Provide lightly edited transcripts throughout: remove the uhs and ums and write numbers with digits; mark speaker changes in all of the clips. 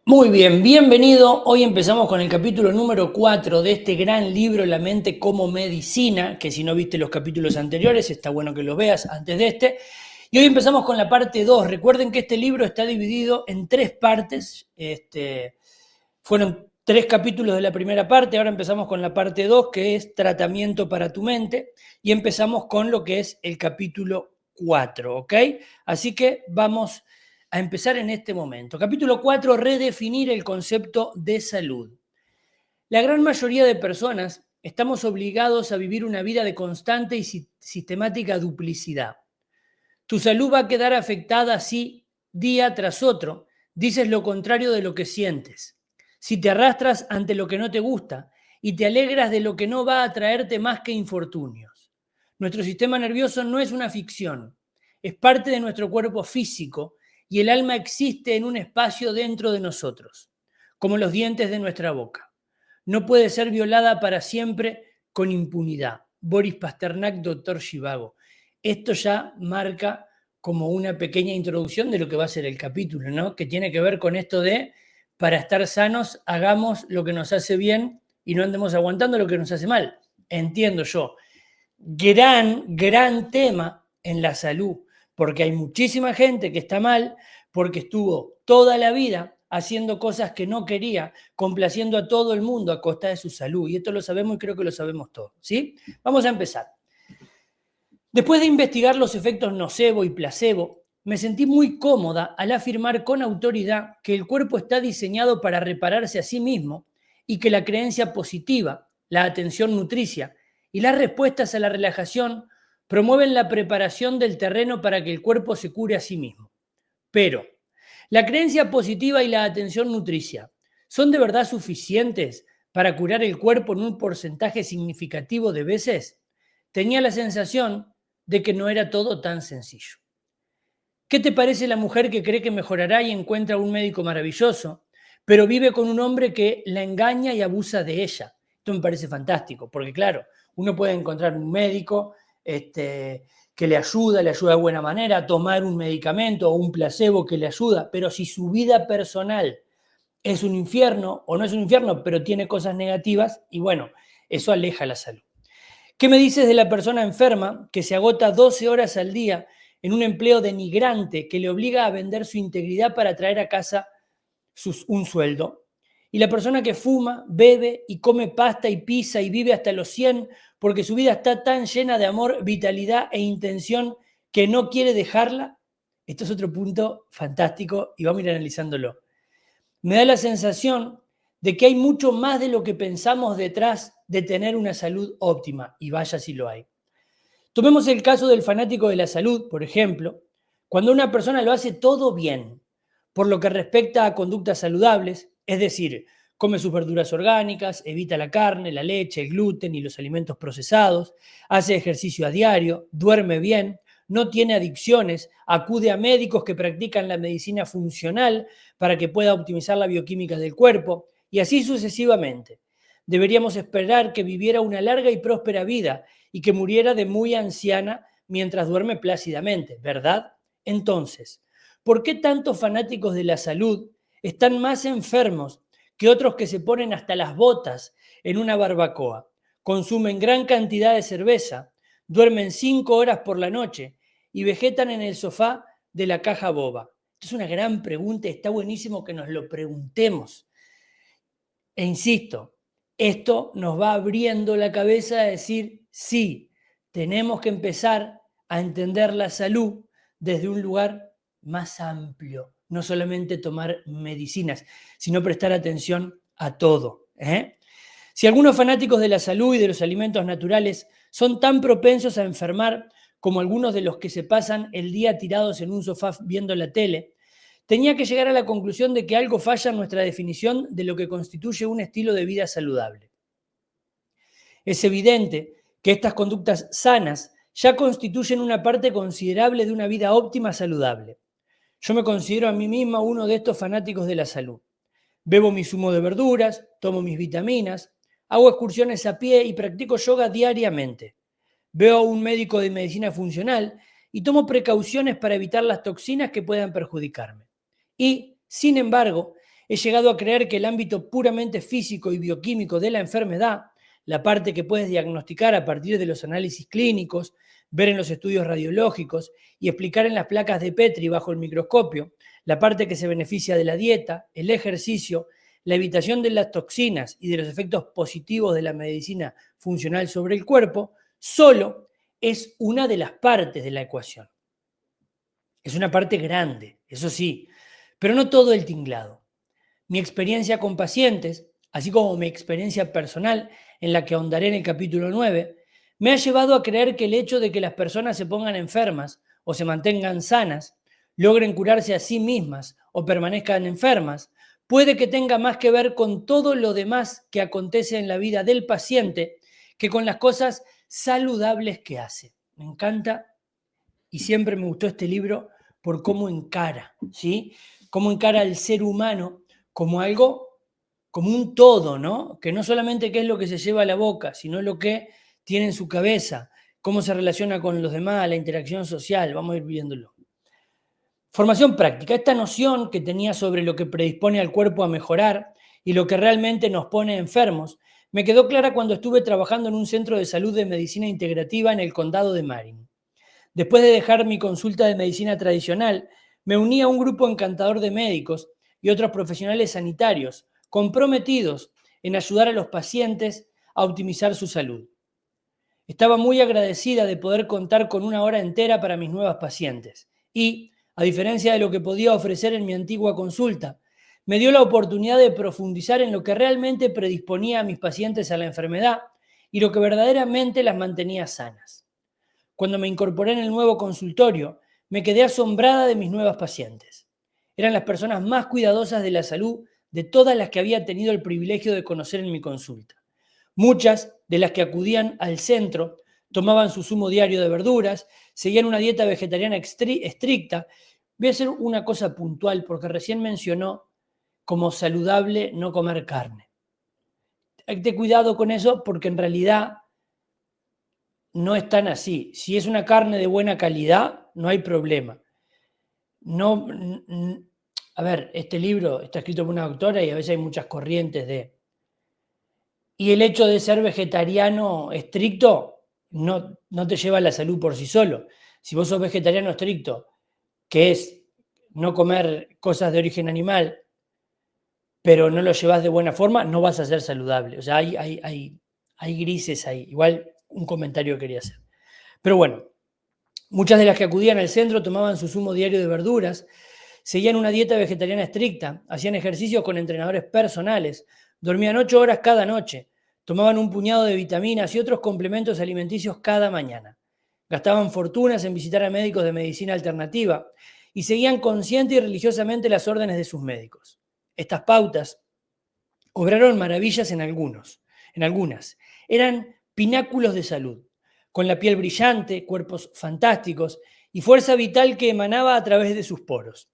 Speaker 1: Muy bien, bienvenido. Hoy empezamos con el capítulo número 4 de este gran libro, La mente como medicina, que si no viste los capítulos anteriores, está bueno que los veas antes de este. Y hoy empezamos con la parte 2. Recuerden que este libro está dividido en 3 partes. Fueron 3 capítulos de la primera parte, ahora empezamos con la parte 2, que es tratamiento para tu mente, y empezamos con lo que es el capítulo 4, ¿ok? Así que vamos a empezar en este momento. Capítulo 4, redefinir el concepto de salud. La gran mayoría de personas estamos obligados a vivir una vida de constante y sistemática duplicidad. Tu salud va a quedar afectada si, día tras otro, dices lo contrario de lo que sientes. Si te arrastras ante lo que no te gusta y te alegras de lo que no va a traerte más que infortunios. Nuestro sistema nervioso no es una ficción, es parte de nuestro cuerpo físico y el alma existe en un espacio dentro de nosotros, como los dientes de nuestra boca. No puede ser violada para siempre con impunidad. Boris Pasternak, doctor Zhivago. Esto ya marca como una pequeña introducción de lo que va a ser el capítulo, ¿no? Que tiene que ver con esto de, para estar sanos, hagamos lo que nos hace bien y no andemos aguantando lo que nos hace mal. Entiendo yo. Gran tema en la salud, porque hay muchísima gente que está mal porque estuvo toda la vida haciendo cosas que no quería, complaciendo a todo el mundo a costa de su salud. Y esto lo sabemos y creo que lo sabemos todos, ¿sí? Vamos a empezar. Después de investigar los efectos nocebo y placebo, me sentí muy cómoda al afirmar con autoridad que el cuerpo está diseñado para repararse a sí mismo y que la creencia positiva, la atención nutricia y las respuestas a la relajación promueven la preparación del terreno para que el cuerpo se cure a sí mismo. Pero, ¿la creencia positiva y la atención nutricia son de verdad suficientes para curar el cuerpo en un porcentaje significativo de veces? Tenía la sensación de que no era todo tan sencillo. ¿Qué te parece la mujer que cree que mejorará y encuentra un médico maravilloso, pero vive con un hombre que la engaña y abusa de ella? Esto me parece fantástico, porque claro, uno puede encontrar un médico que le ayuda de buena manera, tomar un medicamento o un placebo que le ayuda, pero si su vida personal es un infierno o no es un infierno, pero tiene cosas negativas, y bueno, eso aleja la salud. ¿Qué me dices de la persona enferma que se agota 12 horas al día en un empleo denigrante que le obliga a vender su integridad para traer a casa un sueldo? Y la persona que fuma, bebe y come pasta y pizza y vive hasta los 100 porque su vida está tan llena de amor, vitalidad e intención que no quiere dejarla. Esto es otro punto fantástico y vamos a ir analizándolo. Me da la sensación de que hay mucho más de lo que pensamos detrás de tener una salud óptima, y vaya si lo hay. Tomemos el caso del fanático de la salud, por ejemplo, cuando una persona lo hace todo bien, por lo que respecta a conductas saludables, es decir, come sus verduras orgánicas, evita la carne, la leche, el gluten y los alimentos procesados, hace ejercicio a diario, duerme bien, no tiene adicciones, acude a médicos que practican la medicina funcional para que pueda optimizar la bioquímica del cuerpo, y así sucesivamente. Deberíamos esperar que viviera una larga y próspera vida y que muriera de muy anciana mientras duerme plácidamente, ¿verdad? Entonces, ¿por qué tantos fanáticos de la salud están más enfermos que otros que se ponen hasta las botas en una barbacoa, consumen gran cantidad de cerveza, duermen 5 horas por la noche y vegetan en el sofá de la caja boba? Esto es una gran pregunta y está buenísimo que nos lo preguntemos. E insisto, esto nos va abriendo la cabeza a decir, sí, tenemos que empezar a entender la salud desde un lugar más amplio, no solamente tomar medicinas, sino prestar atención a todo, ¿eh? Si algunos fanáticos de la salud y de los alimentos naturales son tan propensos a enfermar como algunos de los que se pasan el día tirados en un sofá viendo la tele, tenía que llegar a la conclusión de que algo falla en nuestra definición de lo que constituye un estilo de vida saludable. Es evidente que estas conductas sanas ya constituyen una parte considerable de una vida óptima saludable. Yo me considero a mí misma uno de estos fanáticos de la salud. Bebo mi zumo de verduras, tomo mis vitaminas, hago excursiones a pie y practico yoga diariamente. Veo a un médico de medicina funcional y tomo precauciones para evitar las toxinas que puedan perjudicarme. Y, sin embargo, He llegado a creer que el ámbito puramente físico y bioquímico de la enfermedad, la parte que puedes diagnosticar a partir de los análisis clínicos, ver en los estudios radiológicos y explicar en las placas de Petri bajo el microscopio, la parte que se beneficia de la dieta, el ejercicio, la evitación de las toxinas y de los efectos positivos de la medicina funcional sobre el cuerpo, solo es una de las partes de la ecuación. Es una parte grande, eso sí, pero no todo el tinglado. Mi experiencia con pacientes, así como mi experiencia personal, en la que ahondaré en el capítulo 9, me ha llevado a creer que el hecho de que las personas se pongan enfermas o se mantengan sanas, logren curarse a sí mismas o permanezcan enfermas, puede que tenga más que ver con todo lo demás que acontece en la vida del paciente que con las cosas saludables que hace. Me encanta y siempre me gustó este libro por cómo encara, ¿sí? Cómo encara al ser humano como algo, como un todo, ¿no? Que no solamente qué es lo que se lleva a la boca, sino lo que tiene en su cabeza, cómo se relaciona con los demás, la interacción social, vamos a ir viéndolo. Formación práctica, esta noción que tenía sobre lo que predispone al cuerpo a mejorar y lo que realmente nos pone enfermos, me quedó clara cuando estuve trabajando en un centro de salud de medicina integrativa en el condado de Marin. Después de dejar mi consulta de medicina tradicional, me uní a un grupo encantador de médicos y otros profesionales sanitarios comprometidos en ayudar a los pacientes a optimizar su salud. Estaba muy agradecida de poder contar con una hora entera para mis nuevas pacientes y, a diferencia de lo que podía ofrecer en mi antigua consulta, me dio la oportunidad de profundizar en lo que realmente predisponía a mis pacientes a la enfermedad y lo que verdaderamente las mantenía sanas. Cuando me incorporé en el nuevo consultorio, me quedé asombrada de mis nuevas pacientes. Eran las personas más cuidadosas de la salud de todas las que había tenido el privilegio de conocer en mi consulta. Muchas de las que acudían al centro tomaban su zumo diario de verduras, seguían una dieta vegetariana estricta. Voy a hacer una cosa puntual porque recién mencionó como saludable no comer carne. Hay que tener cuidado con eso porque en realidad no es tan así. Si es una carne de buena calidad, no hay problema. No, a ver, este libro está escrito por una doctora y a veces hay muchas corrientes de... Y el hecho de ser vegetariano estricto no te lleva a la salud por sí solo. Si vos sos vegetariano estricto, que es no comer cosas de origen animal, pero no lo llevas de buena forma, no vas a ser saludable. O sea, hay grises ahí. Igual un comentario quería hacer. Pero bueno, muchas de las que acudían al centro tomaban su zumo diario de verduras, seguían una dieta vegetariana estricta, hacían ejercicios con entrenadores personales, dormían 8 horas cada noche, tomaban un puñado de vitaminas y otros complementos alimenticios cada mañana. Gastaban fortunas en visitar a médicos de medicina alternativa y seguían consciente y religiosamente las órdenes de sus médicos. Estas pautas obraron maravillas en algunas. Eran pináculos de salud, con la piel brillante, cuerpos fantásticos y fuerza vital que emanaba a través de sus poros.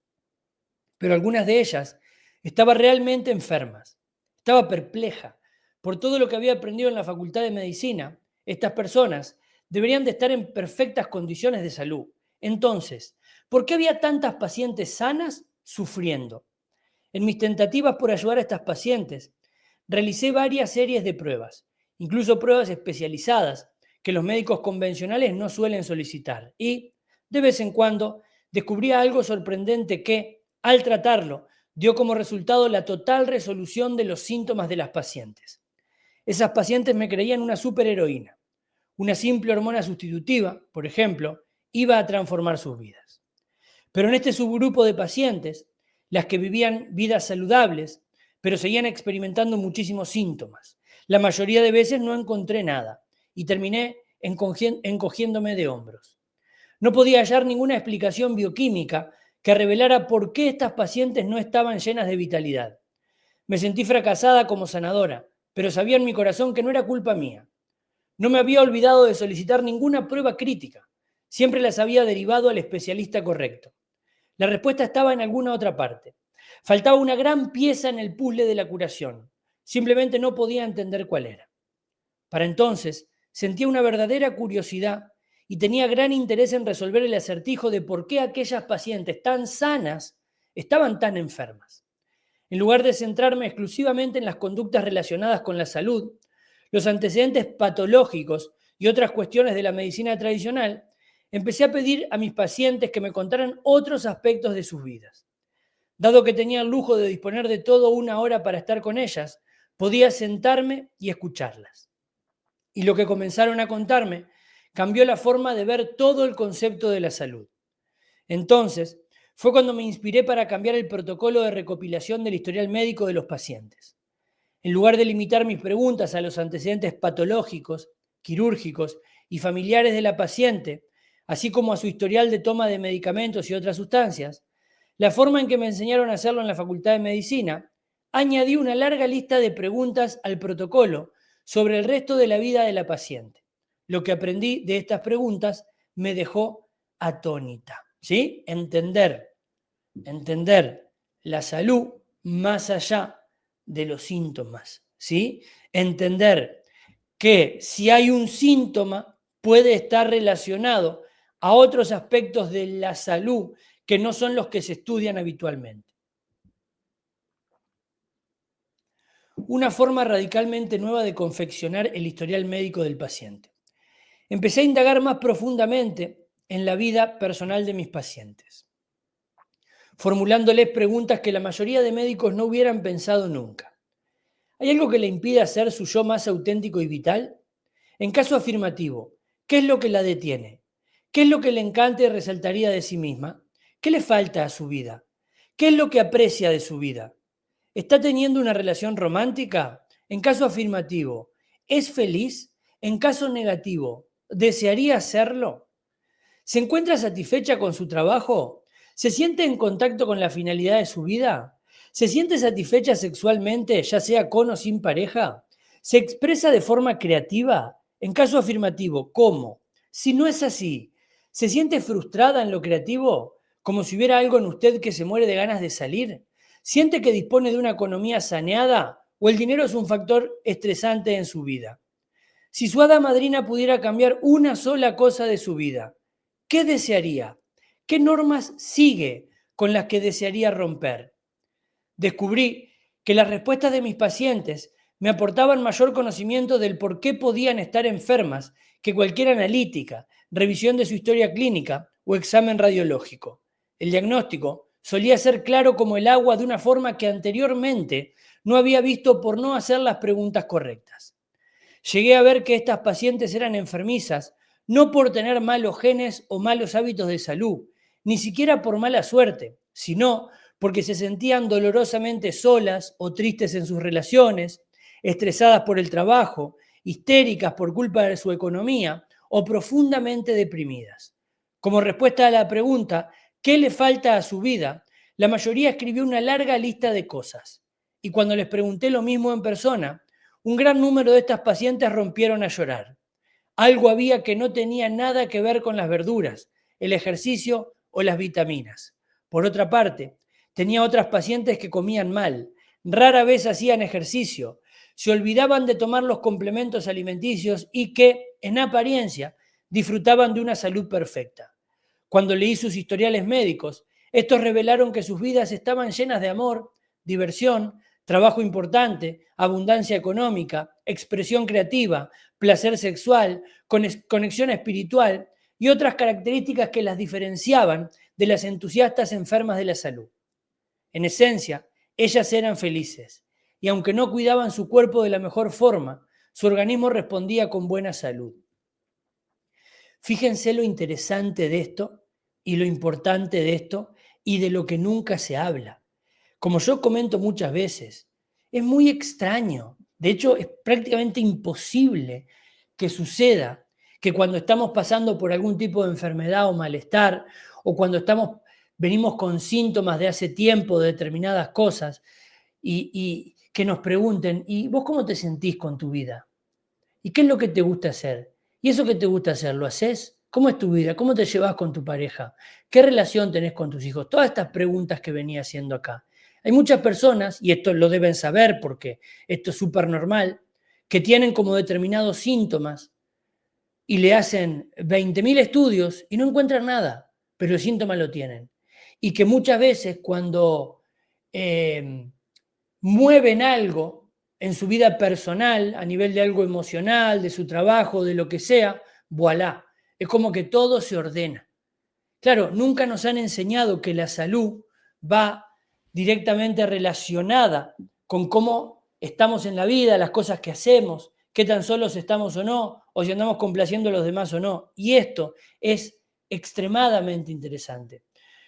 Speaker 1: Pero algunas de ellas estaban realmente enfermas. Estaba perpleja por todo lo que había aprendido en la Facultad de Medicina. Estas personas deberían de estar en perfectas condiciones de salud. Entonces, ¿por qué había tantas pacientes sanas sufriendo? En mis tentativas por ayudar a estas pacientes, realicé varias series de pruebas, incluso pruebas especializadas que los médicos convencionales no suelen solicitar. Y, de vez en cuando, descubría algo sorprendente que, al tratarlo, dio como resultado la total resolución de los síntomas de las pacientes. Esas pacientes me creían una superheroína. Una simple hormona sustitutiva, por ejemplo, iba a transformar sus vidas. Pero en este subgrupo de pacientes, las que vivían vidas saludables, pero seguían experimentando muchísimos síntomas. La mayoría de veces no encontré nada y terminé encogiéndome de hombros. No podía hallar ninguna explicación bioquímica que revelara por qué estas pacientes no estaban llenas de vitalidad. Me sentí fracasada como sanadora, pero sabía en mi corazón que no era culpa mía. No me había olvidado de solicitar ninguna prueba crítica. Siempre las había derivado al especialista correcto. La respuesta estaba en alguna otra parte. Faltaba una gran pieza en el puzzle de la curación. Simplemente no podía entender cuál era. Para entonces, sentía una verdadera curiosidad y tenía gran interés en resolver el acertijo de por qué aquellas pacientes tan sanas estaban tan enfermas. En lugar de centrarme exclusivamente en las conductas relacionadas con la salud, los antecedentes patológicos y otras cuestiones de la medicina tradicional, empecé a pedir a mis pacientes que me contaran otros aspectos de sus vidas. Dado que tenía el lujo de disponer de todo una hora para estar con ellas, podía sentarme y escucharlas. Y lo que comenzaron a contarme cambió la forma de ver todo el concepto de la salud. Entonces, fue cuando me inspiré para cambiar el protocolo de recopilación del historial médico de los pacientes. En lugar de limitar mis preguntas a los antecedentes patológicos, quirúrgicos y familiares de la paciente, así como a su historial de toma de medicamentos y otras sustancias, la forma en que me enseñaron a hacerlo en la Facultad de Medicina, añadí una larga lista de preguntas al protocolo sobre el resto de la vida de la paciente. Lo que aprendí de estas preguntas me dejó atónita. ¿Sí? Entender la salud más allá de los síntomas. ¿Sí? Entender que si hay un síntoma puede estar relacionado a otros aspectos de la salud que no son los que se estudian habitualmente. Una forma radicalmente nueva de confeccionar el historial médico del paciente. Empecé a indagar más profundamente en la vida personal de mis pacientes, formulándoles preguntas que la mayoría de médicos no hubieran pensado nunca. ¿Hay algo que le impida ser su yo más auténtico y vital? En caso afirmativo, ¿qué es lo que la detiene? ¿Qué es lo que le encanta y resaltaría de sí misma? ¿Qué le falta a su vida? ¿Qué es lo que aprecia de su vida? ¿Está teniendo una relación romántica? En caso afirmativo, ¿es feliz? En caso negativo, ¿desearía hacerlo? ¿Se encuentra satisfecha con su trabajo? ¿Se siente en contacto con la finalidad de su vida? ¿Se siente satisfecha sexualmente, ya sea con o sin pareja? ¿Se expresa de forma creativa? En caso afirmativo, ¿cómo? Si no es así, ¿se siente frustrada en lo creativo? ¿Como si hubiera algo en usted que se muere de ganas de salir? ¿Siente que dispone de una economía saneada o el dinero es un factor estresante en su vida? Si su hada madrina pudiera cambiar una sola cosa de su vida, ¿qué desearía? ¿Qué normas sigue con las que desearía romper? Descubrí que las respuestas de mis pacientes me aportaban mayor conocimiento del por qué podían estar enfermas que cualquier analítica, revisión de su historia clínica o examen radiológico. El diagnóstico solía ser claro como el agua de una forma que anteriormente no había visto por no hacer las preguntas correctas. Llegué a ver que estas pacientes eran enfermizas, no por tener malos genes o malos hábitos de salud, ni siquiera por mala suerte, sino porque se sentían dolorosamente solas o tristes en sus relaciones, estresadas por el trabajo, histéricas por culpa de su economía o profundamente deprimidas. Como respuesta a la pregunta, ¿qué le falta a su vida? La mayoría escribió una larga lista de cosas. Y cuando les pregunté lo mismo en persona, un gran número de estas pacientes rompieron a llorar. Algo había que no tenía nada que ver con las verduras, el ejercicio o las vitaminas. Por otra parte, tenía otras pacientes que comían mal, rara vez hacían ejercicio, se olvidaban de tomar los complementos alimenticios y que, en apariencia, disfrutaban de una salud perfecta. Cuando leí sus historiales médicos, estos revelaron que sus vidas estaban llenas de amor, diversión, trabajo importante, abundancia económica, expresión creativa, placer sexual, conexión espiritual y otras características que las diferenciaban de las entusiastas enfermas de la salud. En esencia, ellas eran felices y aunque no cuidaban su cuerpo de la mejor forma, su organismo respondía con buena salud. Fíjense lo interesante de esto y lo importante de esto y de lo que nunca se habla. Como yo comento muchas veces, es muy extraño, de hecho es prácticamente imposible que suceda que cuando estamos pasando por algún tipo de enfermedad o malestar o cuando venimos con síntomas de hace tiempo de determinadas cosas y que nos pregunten, ¿y vos cómo te sentís con tu vida? ¿Y qué es lo que te gusta hacer? ¿Y eso que te gusta hacer, lo haces? ¿Cómo es tu vida? ¿Cómo te llevas con tu pareja? ¿Qué relación tenés con tus hijos? Todas estas preguntas que venía haciendo acá. Hay muchas personas, y esto lo deben saber porque esto es súper normal, que tienen como determinados síntomas y le hacen 20.000 estudios y no encuentran nada, pero el síntoma lo tienen. Y que muchas veces cuando mueven algo en su vida personal, a nivel de algo emocional, de su trabajo, de lo que sea, voilà. Es como que todo se ordena. Claro, nunca nos han enseñado que la salud va directamente relacionada con cómo estamos en la vida, las cosas que hacemos, qué tan solos estamos o no, o si andamos complaciendo a los demás o no. Y esto es extremadamente interesante.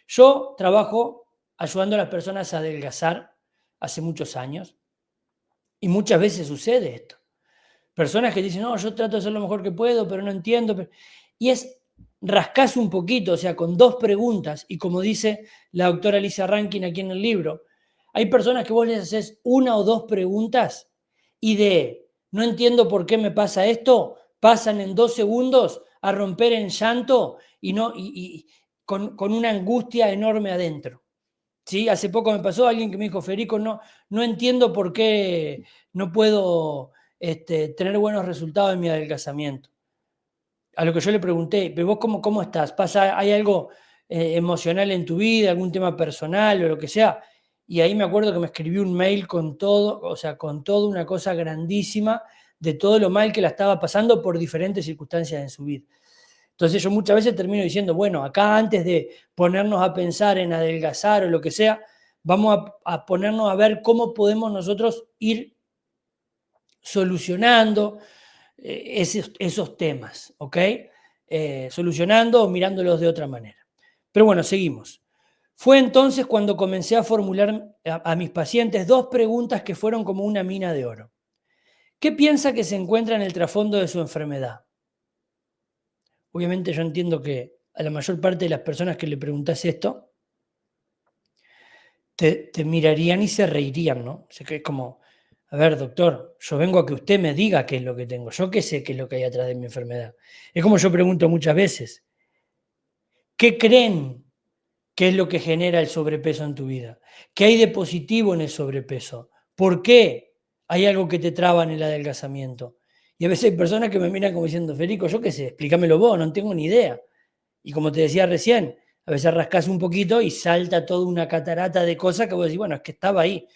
Speaker 1: Yo trabajo ayudando a las personas a adelgazar hace muchos años y muchas veces sucede esto. Personas que dicen, no, yo trato de hacer lo mejor que puedo, pero no entiendo. Y es rascarse un poquito, o sea, con 2 preguntas, y como dice la doctora Lisa Rankin aquí en el libro, hay personas que vos les haces 1 o 2 preguntas y de no entiendo por qué me pasa esto, pasan en 2 segundos a romper en llanto y, no, y con una angustia enorme adentro. ¿Sí? Hace poco me pasó alguien que me dijo, Federico, no entiendo por qué no puedo tener buenos resultados en mi adelgazamiento. A lo que yo le pregunté, pero vos cómo estás? ¿Hay algo emocional en tu vida, algún tema personal o lo que sea? Y ahí me acuerdo que me escribió un mail con todo, o sea, con toda una cosa grandísima de todo lo mal que la estaba pasando por diferentes circunstancias en su vida. Entonces yo muchas veces termino diciendo, bueno, acá antes de ponernos a pensar en adelgazar o lo que sea, vamos a ponernos a ver cómo podemos nosotros ir solucionando esos temas, ¿ok? Solucionando o mirándolos de otra manera. Pero bueno, seguimos. Fue entonces cuando comencé a formular a mis pacientes 2 preguntas que fueron como una mina de oro. ¿Qué piensa que se encuentra en el trasfondo de su enfermedad? Obviamente yo entiendo que a la mayor parte de las personas que le preguntas esto te mirarían y se reirían, ¿no? O sea, que es como, a ver, doctor, yo vengo a que usted me diga qué es lo que tengo, yo qué sé qué es lo que hay atrás de mi enfermedad. Es como yo pregunto muchas veces, ¿qué creen que es lo que genera el sobrepeso en tu vida? ¿Qué hay de positivo en el sobrepeso? ¿Por qué hay algo que te traba en el adelgazamiento? Y a veces hay personas que me miran como diciendo, Federico, yo qué sé, explícamelo vos, no tengo ni idea. Y como te decía recién, a veces rascas un poquito y salta toda una catarata de cosas que vos decís, bueno, es que estaba ahí.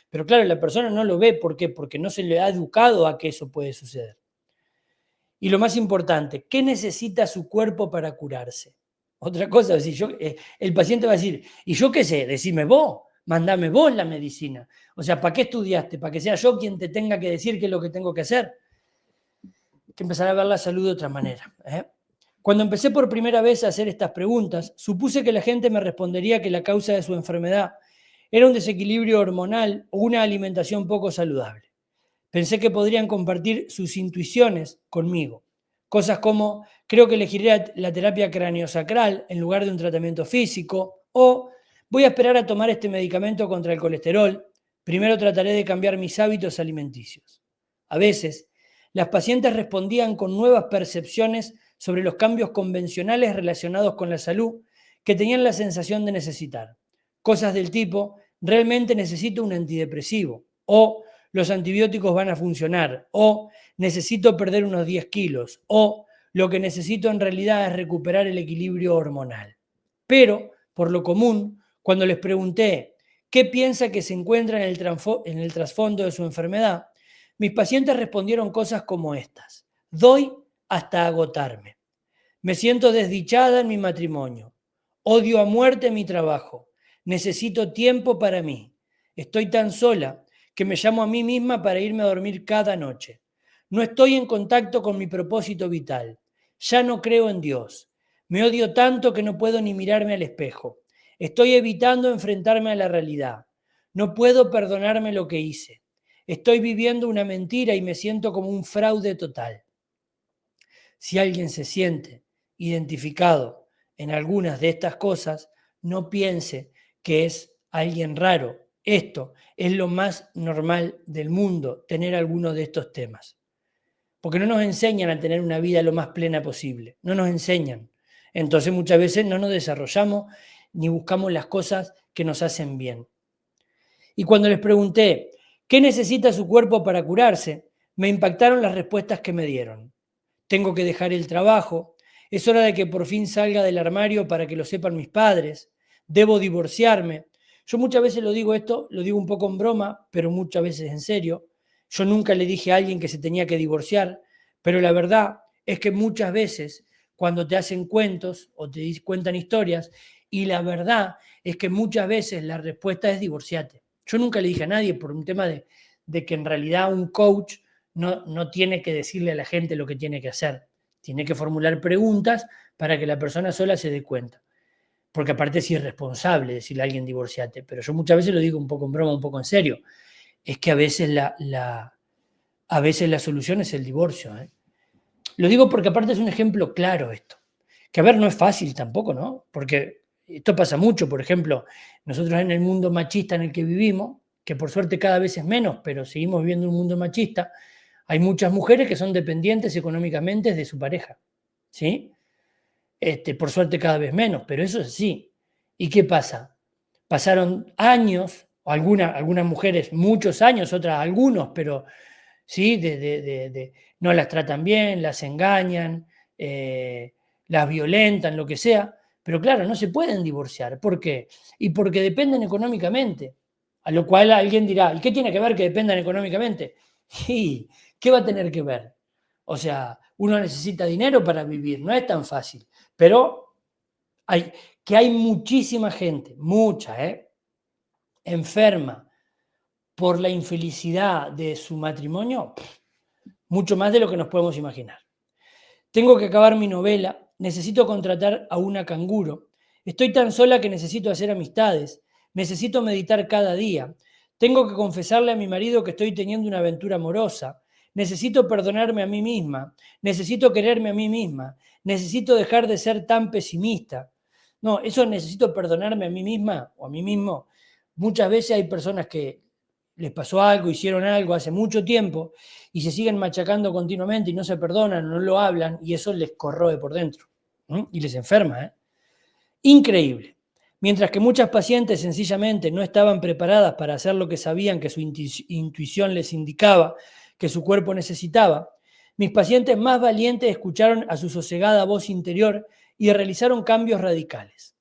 Speaker 1: Pero claro, la persona no lo ve, ¿por qué? Porque no se le ha educado a que eso puede suceder. Y lo más importante, ¿qué necesita su cuerpo para curarse? Otra cosa, el paciente va a decir, ¿y yo qué sé? Decime vos, mandame vos la medicina. O sea, ¿para qué estudiaste? ¿Para que sea yo quien te tenga que decir qué es lo que tengo que hacer? Hay que empezar a ver la salud de otra manera. Cuando empecé por primera vez a hacer estas preguntas, supuse que la gente me respondería que la causa de su enfermedad era un desequilibrio hormonal o una alimentación poco saludable. Pensé que podrían compartir sus intuiciones conmigo. Cosas como, creo que elegiré la terapia craniosacral en lugar de un tratamiento físico, o voy a esperar a tomar este medicamento contra el colesterol, primero trataré de cambiar mis hábitos alimenticios. A veces, las pacientes respondían con nuevas percepciones sobre los cambios convencionales relacionados con la salud que tenían la sensación de necesitar. Cosas del tipo, realmente necesito un antidepresivo, o los antibióticos van a funcionar, o necesito perder unos 10 kilos, o lo que necesito en realidad es recuperar el equilibrio hormonal. Pero, por lo común, cuando les pregunté qué piensa que se encuentra en el trasfondo de su enfermedad, mis pacientes respondieron cosas como estas. Doy hasta agotarme. Me siento desdichada en mi matrimonio. Odio a muerte mi trabajo. Necesito tiempo para mí. Estoy tan sola que me llamo a mí misma para irme a dormir cada noche. No estoy en contacto con mi propósito vital. Ya no creo en Dios. Me odio tanto que no puedo ni mirarme al espejo. Estoy evitando enfrentarme a la realidad. No puedo perdonarme lo que hice. Estoy viviendo una mentira y me siento como un fraude total. Si alguien se siente identificado en algunas de estas cosas, no piense que es alguien raro. Esto es lo más normal del mundo, tener alguno de estos temas. Porque no nos enseñan a tener una vida lo más plena posible. No nos enseñan. Entonces muchas veces no nos desarrollamos ni buscamos las cosas que nos hacen bien. Y cuando les pregunté, ¿qué necesita su cuerpo para curarse?, me impactaron las respuestas que me dieron. Tengo que dejar el trabajo, es hora de que por fin salga del armario para que lo sepan mis padres, debo divorciarme, Yo muchas veces lo digo esto, lo digo un poco en broma, pero muchas veces en serio. Yo nunca le dije a alguien que se tenía que divorciar, pero la verdad es que muchas veces cuando te hacen cuentos o te cuentan historias, y la verdad es que muchas veces la respuesta es divorciate. Yo nunca le dije a nadie por un tema de que en realidad un coach no tiene que decirle a la gente lo que tiene que hacer. Tiene que formular preguntas para que la persona sola se dé cuenta. Porque aparte es irresponsable decirle a alguien divorciate, pero yo muchas veces lo digo un poco en broma, un poco en serio. Es que a veces a veces la solución es el divorcio. ¿Eh? Lo digo porque aparte es un ejemplo claro esto. Que a ver, no es fácil tampoco, ¿no? Porque esto pasa mucho, por ejemplo, nosotros en el mundo machista en el que vivimos, que por suerte cada vez es menos, pero seguimos viviendo un mundo machista, hay muchas mujeres que son dependientes económicamente de su pareja, ¿sí? Por suerte cada vez menos, pero eso es así. ¿Y qué pasa? Pasaron años, o algunas mujeres muchos años, otras algunos, pero sí, no las tratan bien, las engañan, las violentan, lo que sea, pero claro, no se pueden divorciar. ¿Por qué? Y porque dependen económicamente. A lo cual alguien dirá, ¿y qué tiene que ver que dependan económicamente? ¿Y qué va a tener que ver? O sea, uno necesita dinero para vivir, no es tan fácil. Pero hay muchísima gente, mucha, enferma por la infelicidad de su matrimonio, mucho más de lo que nos podemos imaginar. Tengo que acabar mi novela, necesito contratar a una canguro, estoy tan sola que necesito hacer amistades, necesito meditar cada día, tengo que confesarle a mi marido que estoy teniendo una aventura amorosa, necesito perdonarme a mí misma, necesito quererme a mí misma, necesito dejar de ser tan pesimista. No, eso necesito perdonarme a mí misma o a mí mismo. Muchas veces hay personas que les pasó algo, hicieron algo hace mucho tiempo y se siguen machacando continuamente y no se perdonan, no lo hablan y eso les corroe por dentro y les enferma. Increíble. Mientras que muchas pacientes sencillamente no estaban preparadas para hacer lo que sabían que su intuición les indicaba que su cuerpo necesitaba, mis pacientes más valientes escucharon a su sosegada voz interior y realizaron cambios radicales.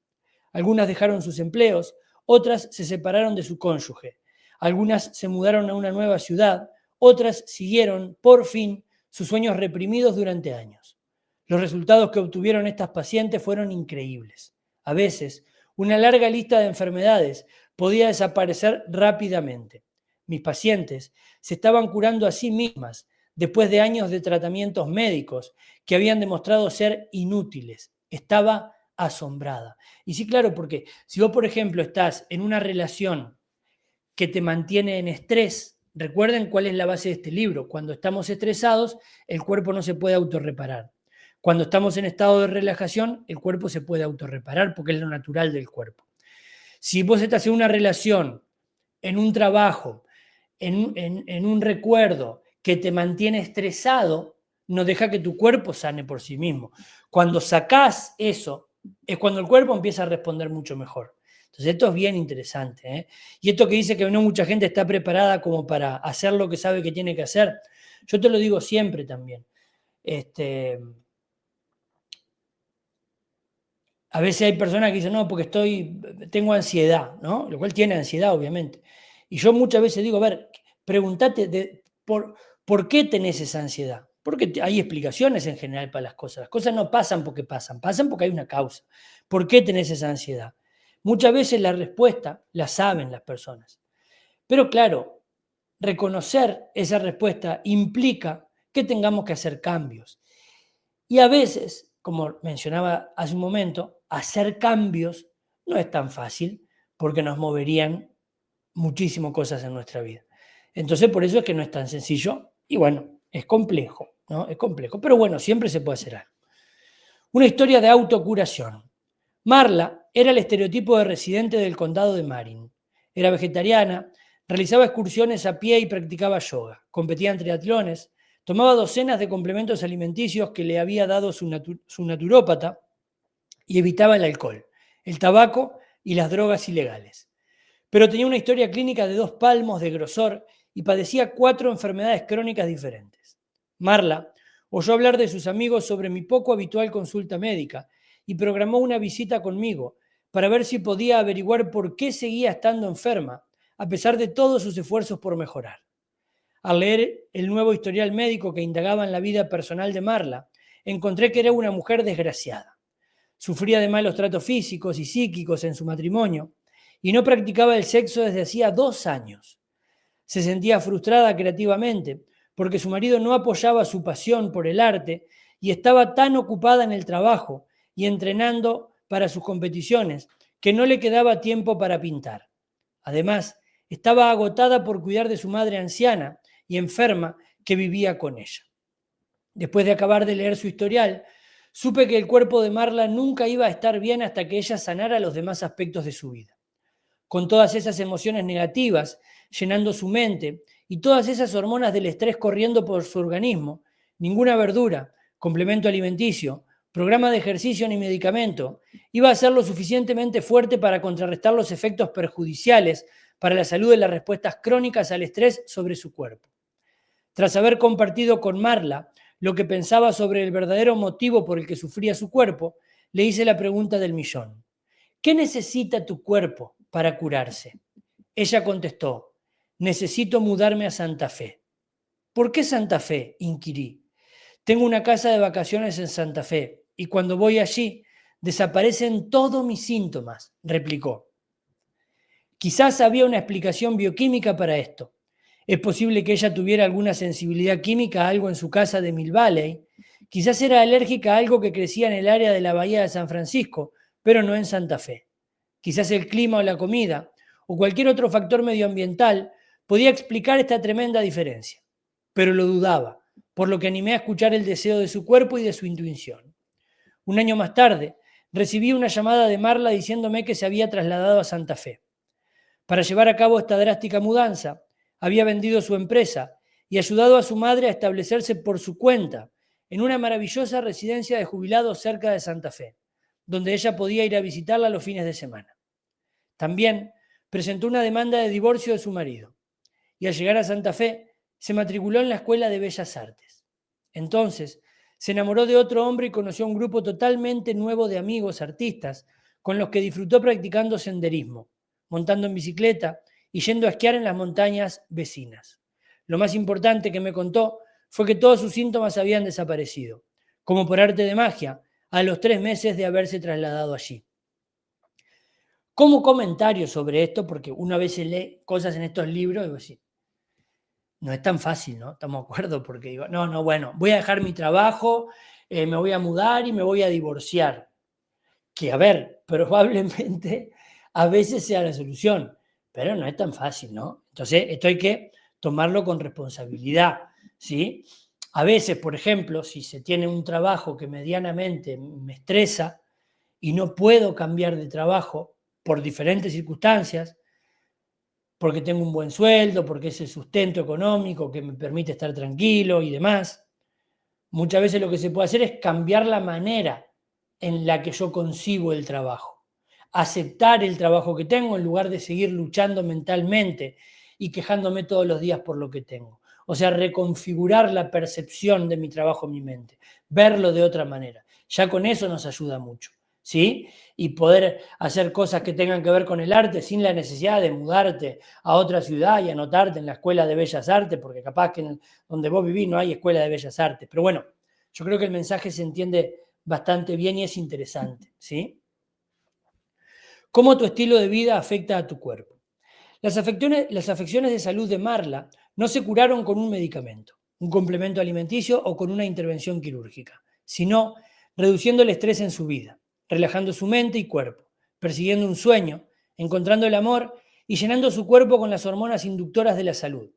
Speaker 1: Algunas dejaron sus empleos, otras se separaron de su cónyuge, algunas se mudaron a una nueva ciudad, otras siguieron, por fin, sus sueños reprimidos durante años. Los resultados que obtuvieron estas pacientes fueron increíbles. A veces, una larga lista de enfermedades podía desaparecer rápidamente. Mis pacientes se estaban curando a sí mismas después de años de tratamientos médicos que habían demostrado ser inútiles. Estaba asombrada. Y sí, claro, porque si vos, por ejemplo, estás en una relación que te mantiene en estrés, recuerden cuál es la base de este libro. Cuando estamos estresados, el cuerpo no se puede autorreparar. Cuando estamos en estado de relajación, el cuerpo se puede autorreparar porque es lo natural del cuerpo. Si vos estás en una relación, en un trabajo, en un recuerdo que te mantiene estresado, no deja que tu cuerpo sane por sí mismo. Cuando sacás eso, es cuando el cuerpo empieza a responder mucho mejor. Entonces, esto es bien interesante. Y esto que dice que no mucha gente está preparada como para hacer lo que sabe que tiene que hacer, yo te lo digo siempre también. A veces hay personas que dicen, no, porque tengo ansiedad, ¿no? Lo cual tiene ansiedad, obviamente. Y yo muchas veces digo, a ver, pregúntate por qué tenés esa ansiedad. Porque hay explicaciones en general para las cosas. Las cosas no pasan porque pasan porque hay una causa. ¿Por qué tenés esa ansiedad? Muchas veces la respuesta la saben las personas. Pero claro, reconocer esa respuesta implica que tengamos que hacer cambios. Y a veces, como mencionaba hace un momento, hacer cambios no es tan fácil porque nos moverían muchísimas cosas en nuestra vida. Entonces, por eso es que no es tan sencillo y bueno, es complejo, ¿no? Es complejo, pero bueno, siempre se puede hacer algo. Una historia de autocuración. Marla era el estereotipo de residente del condado de Marin. Era vegetariana, realizaba excursiones a pie y practicaba yoga. Competía en triatlones, tomaba docenas de complementos alimenticios que le había dado su naturópata y evitaba el alcohol, el tabaco y las drogas ilegales. Pero tenía una historia clínica de 2 palmos de grosor y padecía 4 enfermedades crónicas diferentes. Marla oyó hablar de sus amigos sobre mi poco habitual consulta médica y programó una visita conmigo para ver si podía averiguar por qué seguía estando enferma, a pesar de todos sus esfuerzos por mejorar. Al leer el nuevo historial médico que indagaba en la vida personal de Marla, encontré que era una mujer desgraciada. Sufría de malos tratos físicos y psíquicos en su matrimonio y no practicaba el sexo desde hacía 2 años. Se sentía frustrada creativamente porque su marido no apoyaba su pasión por el arte y estaba tan ocupada en el trabajo y entrenando para sus competiciones que no le quedaba tiempo para pintar. Además, estaba agotada por cuidar de su madre anciana y enferma que vivía con ella. Después de acabar de leer su historial, supe que el cuerpo de Marla nunca iba a estar bien hasta que ella sanara los demás aspectos de su vida. Con todas esas emociones negativas llenando su mente y todas esas hormonas del estrés corriendo por su organismo, ninguna verdura, complemento alimenticio, programa de ejercicio ni medicamento iba a ser lo suficientemente fuerte para contrarrestar los efectos perjudiciales para la salud de las respuestas crónicas al estrés sobre su cuerpo. Tras haber compartido con Marla lo que pensaba sobre el verdadero motivo por el que sufría su cuerpo, le hice la pregunta del millón. ¿Qué necesita tu cuerpo para curarse? Ella contestó, necesito mudarme a Santa Fe. ¿Por qué Santa Fe?, inquirí. Tengo una casa de vacaciones en Santa Fe y cuando voy allí desaparecen todos mis síntomas, replicó. Quizás había una explicación bioquímica para esto. Es posible que ella tuviera alguna sensibilidad química a algo en su casa de Mill Valley. Quizás era alérgica a algo que crecía en el área de la bahía de San Francisco, pero no en Santa Fe. Quizás el clima o la comida, o cualquier otro factor medioambiental, podía explicar esta tremenda diferencia. Pero lo dudaba, por lo que animé a escuchar el deseo de su cuerpo y de su intuición. Un año más tarde, recibí una llamada de Marla diciéndome que se había trasladado a Santa Fe. Para llevar a cabo esta drástica mudanza, había vendido su empresa y ayudado a su madre a establecerse por su cuenta en una maravillosa residencia de jubilados cerca de Santa Fe, donde ella podía ir a visitarla los fines de semana. También presentó una demanda de divorcio de su marido y al llegar a Santa Fe se matriculó en la Escuela de Bellas Artes. Entonces se enamoró de otro hombre y conoció a un grupo totalmente nuevo de amigos artistas con los que disfrutó practicando senderismo, montando en bicicleta y yendo a esquiar en las montañas vecinas. Lo más importante que me contó fue que todos sus síntomas habían desaparecido, como por arte de magia, a los 3 meses de haberse trasladado allí. Como comentario sobre esto, porque una vez se lee cosas en estos libros, digo así, no es tan fácil, ¿no? Estamos de acuerdo, porque digo, no, bueno, voy a dejar mi trabajo, me voy a mudar y me voy a divorciar. Que, a ver, probablemente a veces sea la solución, pero no es tan fácil, ¿no? Entonces, esto hay que tomarlo con responsabilidad, ¿sí? A veces, por ejemplo, si se tiene un trabajo que medianamente me estresa y no puedo cambiar de trabajo por diferentes circunstancias, porque tengo un buen sueldo, porque es el sustento económico que me permite estar tranquilo y demás, muchas veces lo que se puede hacer es cambiar la manera en la que yo concibo el trabajo. Aceptar el trabajo que tengo en lugar de seguir luchando mentalmente y quejándome todos los días por lo que tengo. O sea, reconfigurar la percepción de mi trabajo en mi mente, verlo de otra manera. Ya con eso nos ayuda mucho, ¿sí? Y poder hacer cosas que tengan que ver con el arte sin la necesidad de mudarte a otra ciudad y anotarte en la Escuela de Bellas Artes, porque capaz que donde vos vivís no hay Escuela de Bellas Artes. Pero bueno, yo creo que el mensaje se entiende bastante bien y es interesante, ¿sí? ¿Cómo tu estilo de vida afecta a tu cuerpo? Las afecciones de salud de Marla no se curaron con un medicamento, un complemento alimenticio o con una intervención quirúrgica, sino reduciendo el estrés en su vida, relajando su mente y cuerpo, persiguiendo un sueño, encontrando el amor y llenando su cuerpo con las hormonas inductoras de la salud,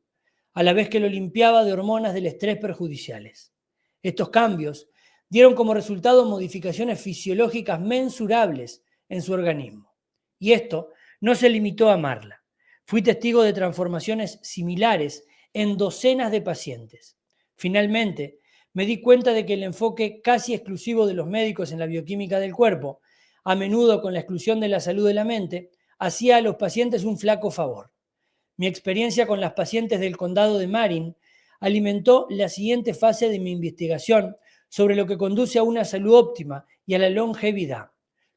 Speaker 1: a la vez que lo limpiaba de hormonas del estrés perjudiciales. Estos cambios dieron como resultado modificaciones fisiológicas mensurables en su organismo. Y esto no se limitó a Marla. Fui testigo de transformaciones similares en docenas de pacientes. Finalmente, me di cuenta de que el enfoque casi exclusivo de los médicos en la bioquímica del cuerpo, a menudo con la exclusión de la salud de la mente, hacía a los pacientes un flaco favor. Mi experiencia con las pacientes del condado de Marin alimentó la siguiente fase de mi investigación sobre lo que conduce a una salud óptima y a la longevidad.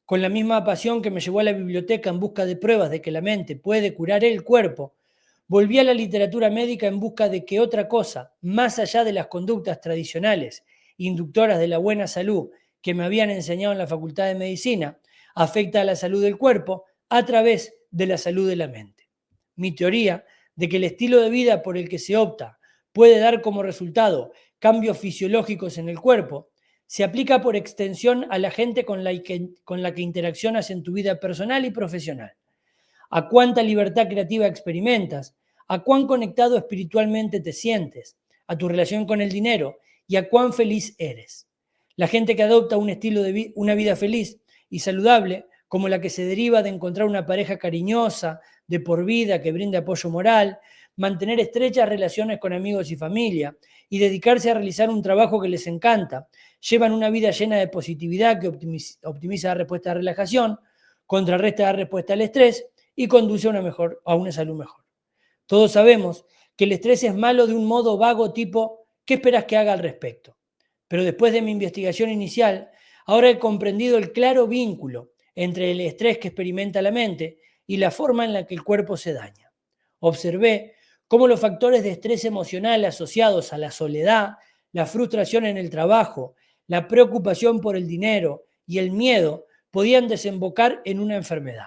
Speaker 1: con la misma pasión que me llevó a la biblioteca en busca de pruebas de que la mente puede curar el cuerpo, volví a la literatura médica en busca de que otra cosa, más allá de las conductas tradicionales, inductoras de la buena salud que me habían enseñado en la Facultad de Medicina, afecta a la salud del cuerpo a través de la salud de la mente. Mi teoría de que el estilo de vida por el que se opta puede dar como resultado cambios fisiológicos en el cuerpo, se aplica por extensión a la gente con la que interaccionas en tu vida personal y profesional. A cuánta libertad creativa experimentas, a cuán conectado espiritualmente te sientes, a tu relación con el dinero y a cuán feliz eres. La gente que adopta un estilo de una vida feliz y saludable, como la que se deriva de encontrar una pareja cariñosa, de por vida, que brinde apoyo moral, mantener estrechas relaciones con amigos y familia y dedicarse a realizar un trabajo que les encanta, llevan una vida llena de positividad que optimiza la respuesta de relajación, contrarresta la respuesta al estrés y conduce a una salud mejor. Todos sabemos que el estrés es malo de un modo vago tipo, ¿qué esperas que haga al respecto? Pero después de mi investigación inicial, ahora he comprendido el claro vínculo entre el estrés que experimenta la mente y la forma en la que el cuerpo se daña. Observé cómo los factores de estrés emocional asociados a la soledad, la frustración en el trabajo, la preocupación por el dinero y el miedo podían desembocar en una enfermedad.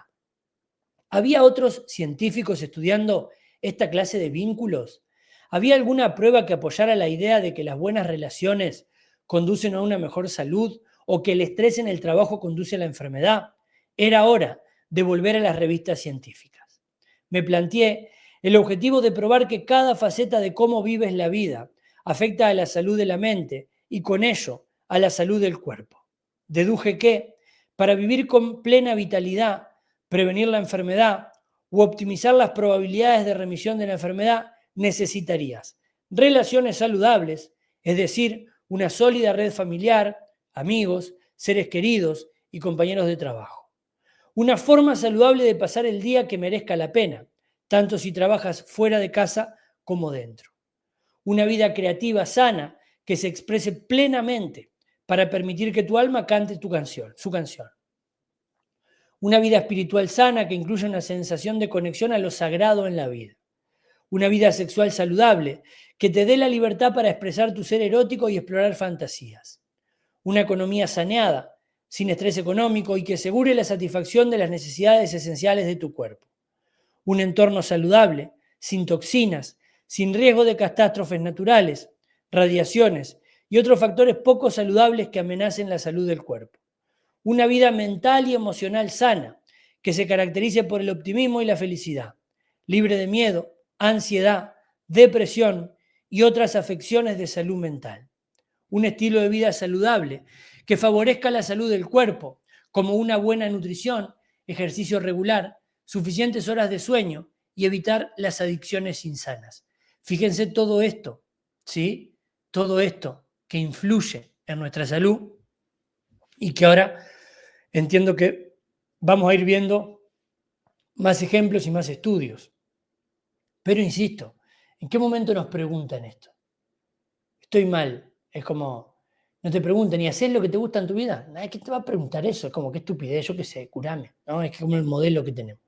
Speaker 1: ¿Había otros científicos estudiando esta clase de vínculos? ¿Había alguna prueba que apoyara la idea de que las buenas relaciones conducen a una mejor salud o que el estrés en el trabajo conduce a la enfermedad? Era hora de volver a las revistas científicas. Me planteé el objetivo de probar que cada faceta de cómo vives la vida afecta a la salud de la mente y con ello a la salud del cuerpo. Deduje que, para vivir con plena vitalidad, prevenir la enfermedad u optimizar las probabilidades de remisión de la enfermedad, necesitarías relaciones saludables, es decir, una sólida red familiar, amigos, seres queridos y compañeros de trabajo. Una forma saludable de pasar el día que merezca la pena, tanto si trabajas fuera de casa como dentro. Una vida creativa sana que se exprese plenamente para permitir que tu alma cante su canción. Una vida espiritual sana que incluya una sensación de conexión a lo sagrado en la vida. Una vida sexual saludable que te dé la libertad para expresar tu ser erótico y explorar fantasías. Una economía saneada, sin estrés económico y que asegure la satisfacción de las necesidades esenciales de tu cuerpo. Un entorno saludable, sin toxinas, sin riesgo de catástrofes naturales, radiaciones y otros factores poco saludables que amenacen la salud del cuerpo. Una vida mental y emocional sana, que se caracterice por el optimismo y la felicidad, libre de miedo, ansiedad, depresión y otras afecciones de salud mental. Un estilo de vida saludable que favorezca la salud del cuerpo, como una buena nutrición, ejercicio regular, suficientes horas de sueño y evitar las adicciones insanas. Fíjense todo esto, ¿sí? Todo esto que influye en nuestra salud y que ahora entiendo que vamos a ir viendo más ejemplos y más estudios. Pero insisto, ¿en qué momento nos preguntan esto? Estoy mal. Es como, no te preguntan, ¿y haces lo que te gusta en tu vida? Nadie que te va a preguntar eso. Es como, qué estupidez, yo qué sé, curame. ¿No? Es como el modelo que tenemos.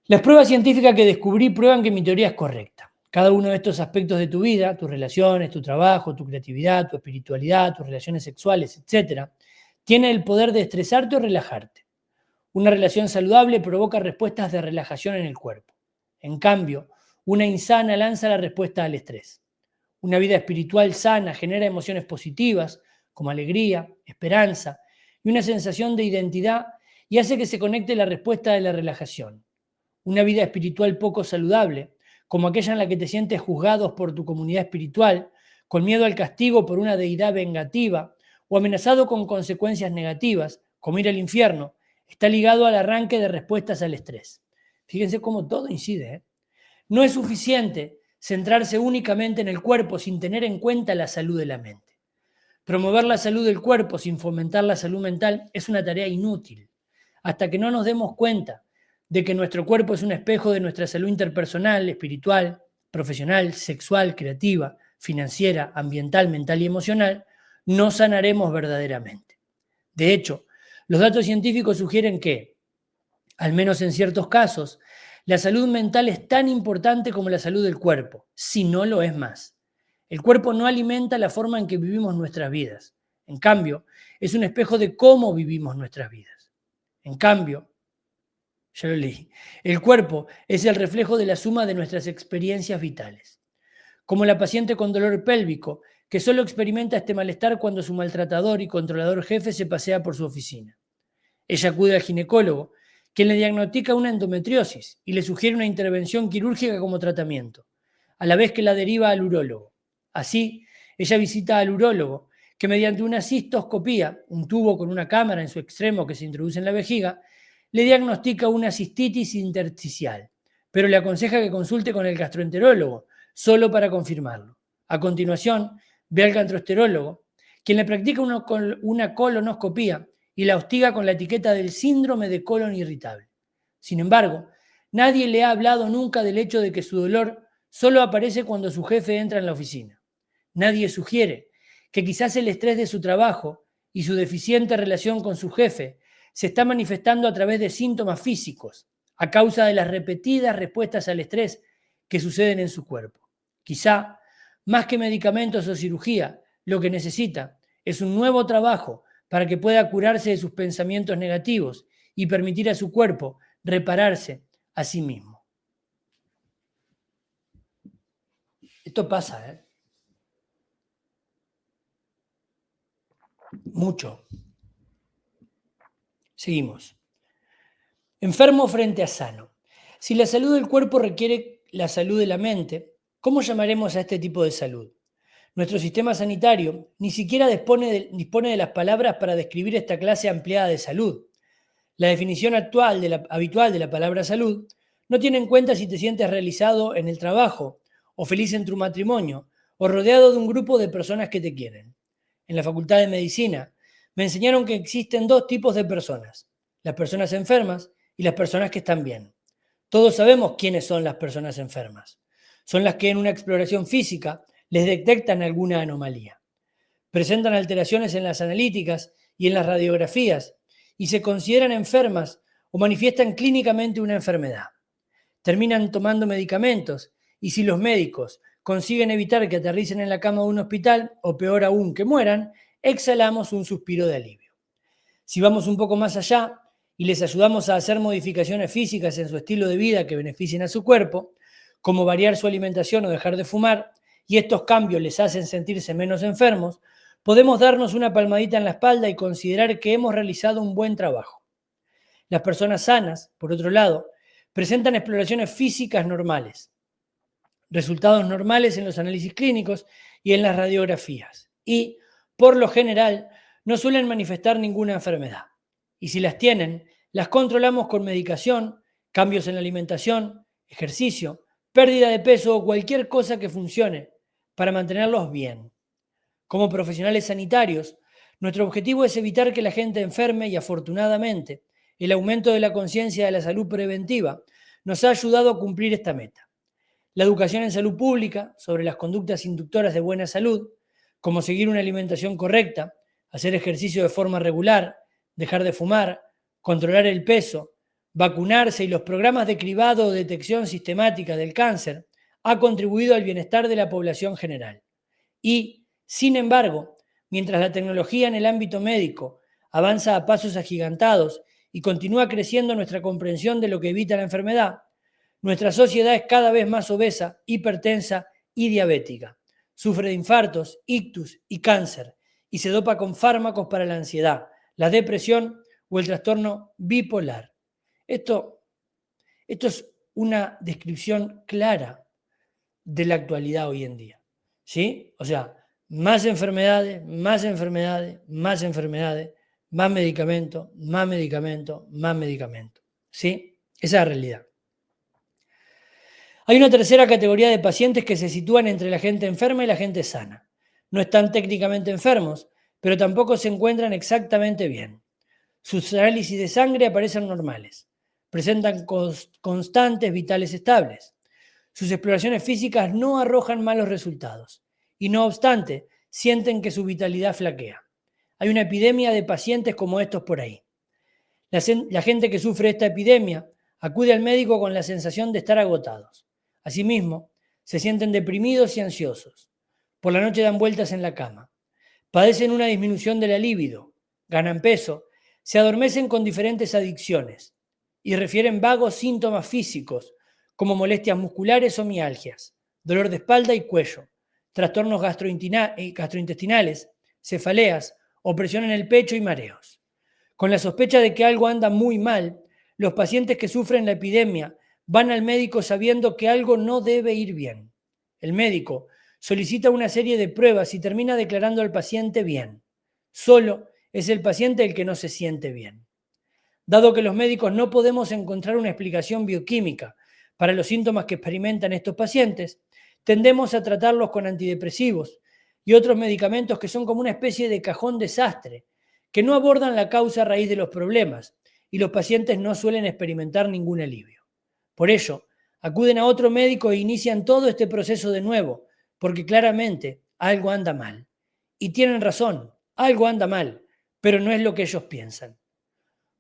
Speaker 1: Las pruebas científicas que descubrí prueban que mi teoría es correcta. Cada uno de estos aspectos de tu vida, tus relaciones, tu trabajo, tu creatividad, tu espiritualidad, tus relaciones sexuales, etc., tiene el poder de estresarte o relajarte. Una relación saludable provoca respuestas de relajación en el cuerpo. En cambio, una insana lanza la respuesta al estrés. Una vida espiritual sana genera emociones positivas, como alegría, esperanza y una sensación de identidad y hace que se conecte la respuesta de la relajación. Una vida espiritual poco saludable, como aquella en la que te sientes juzgado por tu comunidad espiritual, con miedo al castigo por una deidad vengativa o amenazado con consecuencias negativas, como ir al infierno, está ligado al arranque de respuestas al estrés. Fíjense cómo todo incide, ¿eh? No es suficiente centrarse únicamente en el cuerpo sin tener en cuenta la salud de la mente. Promover la salud del cuerpo sin fomentar la salud mental es una tarea inútil. Hasta que no nos demos cuenta de que nuestro cuerpo es un espejo de nuestra salud interpersonal, espiritual, profesional, sexual, creativa, financiera, ambiental, mental y emocional, no sanaremos verdaderamente. De hecho, Los datos científicos sugieren que, al menos en ciertos casos, la salud mental es tan importante como la salud del cuerpo, si no lo es más. El cuerpo no alimenta la forma en que vivimos nuestras vidas. En cambio, es un espejo de cómo vivimos nuestras vidas. En cambio, ya lo leí, el cuerpo es el reflejo de la suma de nuestras experiencias vitales. Como la paciente con dolor pélvico, que solo experimenta este malestar cuando su maltratador y controlador jefe se pasea por su oficina. Ella acude al ginecólogo, quien le diagnostica una endometriosis y le sugiere una intervención quirúrgica como tratamiento, a la vez que la deriva al urólogo. Así, ella visita al urólogo, que mediante una cistoscopía, un tubo con una cámara en su extremo que se introduce en la vejiga, le diagnostica una cistitis intersticial, pero le aconseja que consulte con el gastroenterólogo, solo para confirmarlo. A continuación, ve al gastroenterólogo, quien le practica una colonoscopía y la hostiga con la etiqueta del síndrome de colon irritable. Sin embargo, nadie le ha hablado nunca del hecho de que su dolor solo aparece cuando su jefe entra en la oficina. Nadie sugiere que quizás el estrés de su trabajo y su deficiente relación con su jefe se está manifestando a través de síntomas físicos, a causa de las repetidas respuestas al estrés que suceden en su cuerpo. Quizá, más que medicamentos o cirugía, lo que necesita es un nuevo trabajo para que pueda curarse de sus pensamientos negativos y permitir a su cuerpo repararse a sí mismo. Esto pasa, ¿eh? Mucho. Seguimos. Enfermo frente a sano. Si la salud del cuerpo requiere la salud de la mente, ¿cómo llamaremos a este tipo de salud? Nuestro sistema sanitario ni siquiera dispone de las palabras para describir esta clase ampliada de salud. La definición habitual de la palabra salud no tiene en cuenta si te sientes realizado en el trabajo, o feliz en tu matrimonio, o rodeado de un grupo de personas que te quieren. En la Facultad de Medicina me enseñaron que existen dos tipos de personas: las personas enfermas y las personas que están bien. Todos sabemos quiénes son las personas enfermas. Son las que en una exploración física les detectan alguna anomalía. Presentan alteraciones en las analíticas y en las radiografías y se consideran enfermas o manifiestan clínicamente una enfermedad. Terminan tomando medicamentos y si los médicos consiguen evitar que aterricen en la cama de un hospital o peor aún que mueran, exhalamos un suspiro de alivio. Si vamos un poco más allá y les ayudamos a hacer modificaciones físicas en su estilo de vida que beneficien a su cuerpo, como variar su alimentación o dejar de fumar, y estos cambios les hacen sentirse menos enfermos, podemos darnos una palmadita en la espalda y considerar que hemos realizado un buen trabajo. Las personas sanas, por otro lado, presentan exploraciones físicas normales, resultados normales en los análisis clínicos y en las radiografías, y, por lo general, no suelen manifestar ninguna enfermedad. Y si las tienen, las controlamos con medicación, cambios en la alimentación, ejercicio, pérdida de peso o cualquier cosa que funcione para mantenerlos bien. Como profesionales sanitarios, nuestro objetivo es evitar que la gente enferme y, afortunadamente, el aumento de la conciencia de la salud preventiva nos ha ayudado a cumplir esta meta. La educación en salud pública sobre las conductas inductoras de buena salud, como seguir una alimentación correcta, hacer ejercicio de forma regular, dejar de fumar, controlar el peso, vacunarse y los programas de cribado o detección sistemática del cáncer, ha contribuido al bienestar de la población general. Y, sin embargo, mientras la tecnología en el ámbito médico avanza a pasos agigantados y continúa creciendo nuestra comprensión de lo que evita la enfermedad, nuestra sociedad es cada vez más obesa, hipertensa y diabética. Sufre de infartos, ictus y cáncer y se dopa con fármacos para la ansiedad, la depresión o el trastorno bipolar. Esto es una descripción clara de la actualidad hoy en día, ¿sí? O sea, más enfermedades, más enfermedades, más enfermedades, más medicamento, más medicamento, más medicamento, ¿sí? Esa es la realidad. Hay una tercera categoría de pacientes que se sitúan entre la gente enferma y la gente sana. No están técnicamente enfermos, pero tampoco se encuentran exactamente bien. Sus análisis de sangre aparecen normales. Presentan constantes vitales estables. Sus exploraciones físicas no arrojan malos resultados. Y no obstante, sienten que su vitalidad flaquea. Hay una epidemia de pacientes como estos por ahí. La gente que sufre esta epidemia acude al médico con la sensación de estar agotados. Asimismo, se sienten deprimidos y ansiosos. Por la noche dan vueltas en la cama. Padecen una disminución de la libido, ganan peso, se adormecen con diferentes adicciones y refieren vagos síntomas físicos como molestias musculares o mialgias, dolor de espalda y cuello, trastornos gastrointestinales, cefaleas, opresión en el pecho y mareos. Con la sospecha de que algo anda muy mal, los pacientes que sufren la epidemia van al médico sabiendo que algo no debe ir bien. El médico solicita una serie de pruebas y termina declarando al paciente bien. Solo es el paciente el que no se siente bien. Dado que los médicos no podemos encontrar una explicación bioquímica para los síntomas que experimentan estos pacientes, tendemos a tratarlos con antidepresivos y otros medicamentos que son como una especie de cajón desastre, que no abordan la causa raíz de los problemas y los pacientes no suelen experimentar ningún alivio. Por ello, acuden a otro médico e inician todo este proceso de nuevo, porque claramente algo anda mal. Y tienen razón, algo anda mal, pero no es lo que ellos piensan.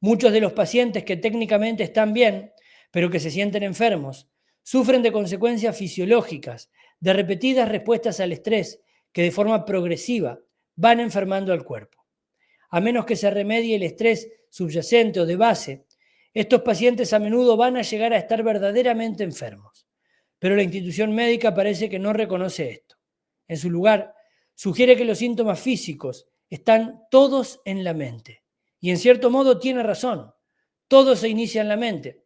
Speaker 1: Muchos de los pacientes que técnicamente están bien, pero que se sienten enfermos, sufren de consecuencias fisiológicas, de repetidas respuestas al estrés que de forma progresiva van enfermando al cuerpo. A menos que se remedie el estrés subyacente o de base, estos pacientes a menudo van a llegar a estar verdaderamente enfermos. Pero la institución médica parece que no reconoce esto. En su lugar, sugiere que los síntomas físicos están todos en la mente. Y en cierto modo tiene razón. Todo se inicia en la mente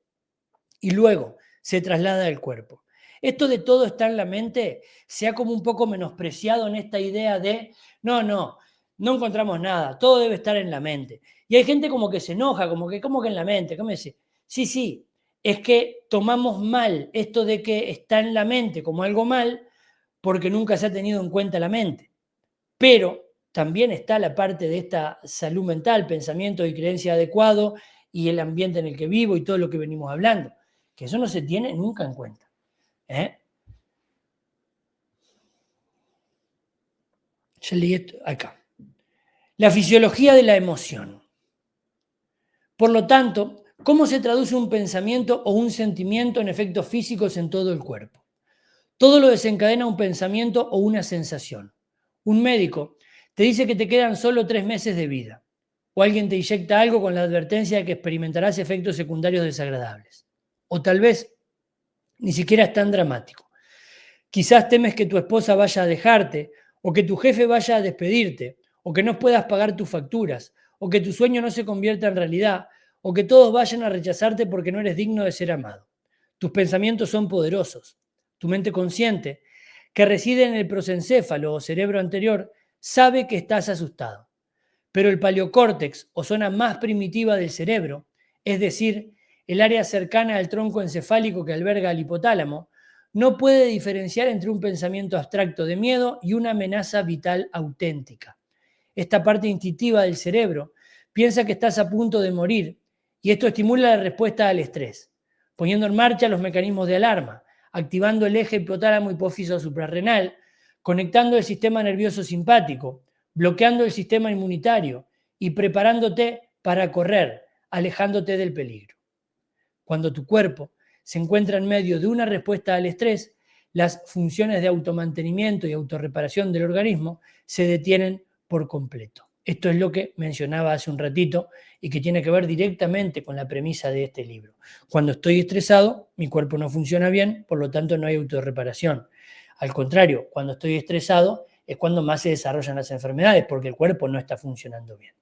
Speaker 1: y luego se traslada al cuerpo. Esto de todo está en la mente se ha como un poco menospreciado en esta idea de no encontramos nada, todo debe estar en la mente. Y hay gente como que se enoja, como que en la mente, ¿cómo dice? Sí, es que tomamos mal esto de que está en la mente como algo mal porque nunca se ha tenido en cuenta la mente. Pero también está la parte de esta salud mental, pensamiento y creencia adecuado y el ambiente en el que vivo y todo lo que venimos hablando, que eso no se tiene nunca en cuenta. Ya leí esto acá. La fisiología de la emoción. Por lo tanto, ¿cómo se traduce un pensamiento o un sentimiento en efectos físicos en todo el cuerpo? Todo lo desencadena un pensamiento o una sensación. Un médico te dice que te quedan solo 3 meses de vida, o alguien te inyecta algo con la advertencia de que experimentarás efectos secundarios desagradables. O tal vez ni siquiera es tan dramático. Quizás temes que tu esposa vaya a dejarte, o que tu jefe vaya a despedirte, o que no puedas pagar tus facturas, o que tu sueño no se convierta en realidad, o que todos vayan a rechazarte porque no eres digno de ser amado. Tus pensamientos son poderosos. Tu mente consciente, que reside en el prosencéfalo o cerebro anterior, sabe que estás asustado. Pero el paleocórtex, o zona más primitiva del cerebro, es decir, el área cercana al tronco encefálico que alberga el hipotálamo, no puede diferenciar entre un pensamiento abstracto de miedo y una amenaza vital auténtica. Esta parte instintiva del cerebro piensa que estás a punto de morir y esto estimula la respuesta al estrés, poniendo en marcha los mecanismos de alarma, activando el eje hipotálamo hipófiso suprarrenal, conectando el sistema nervioso simpático, bloqueando el sistema inmunitario y preparándote para correr, alejándote del peligro. Cuando tu cuerpo se encuentra en medio de una respuesta al estrés, las funciones de automantenimiento y autorreparación del organismo se detienen por completo. Esto es lo que mencionaba hace un ratito y que tiene que ver directamente con la premisa de este libro. Cuando estoy estresado, mi cuerpo no funciona bien, por lo tanto no hay autorreparación. Al contrario, cuando estoy estresado es cuando más se desarrollan las enfermedades, porque el cuerpo no está funcionando bien.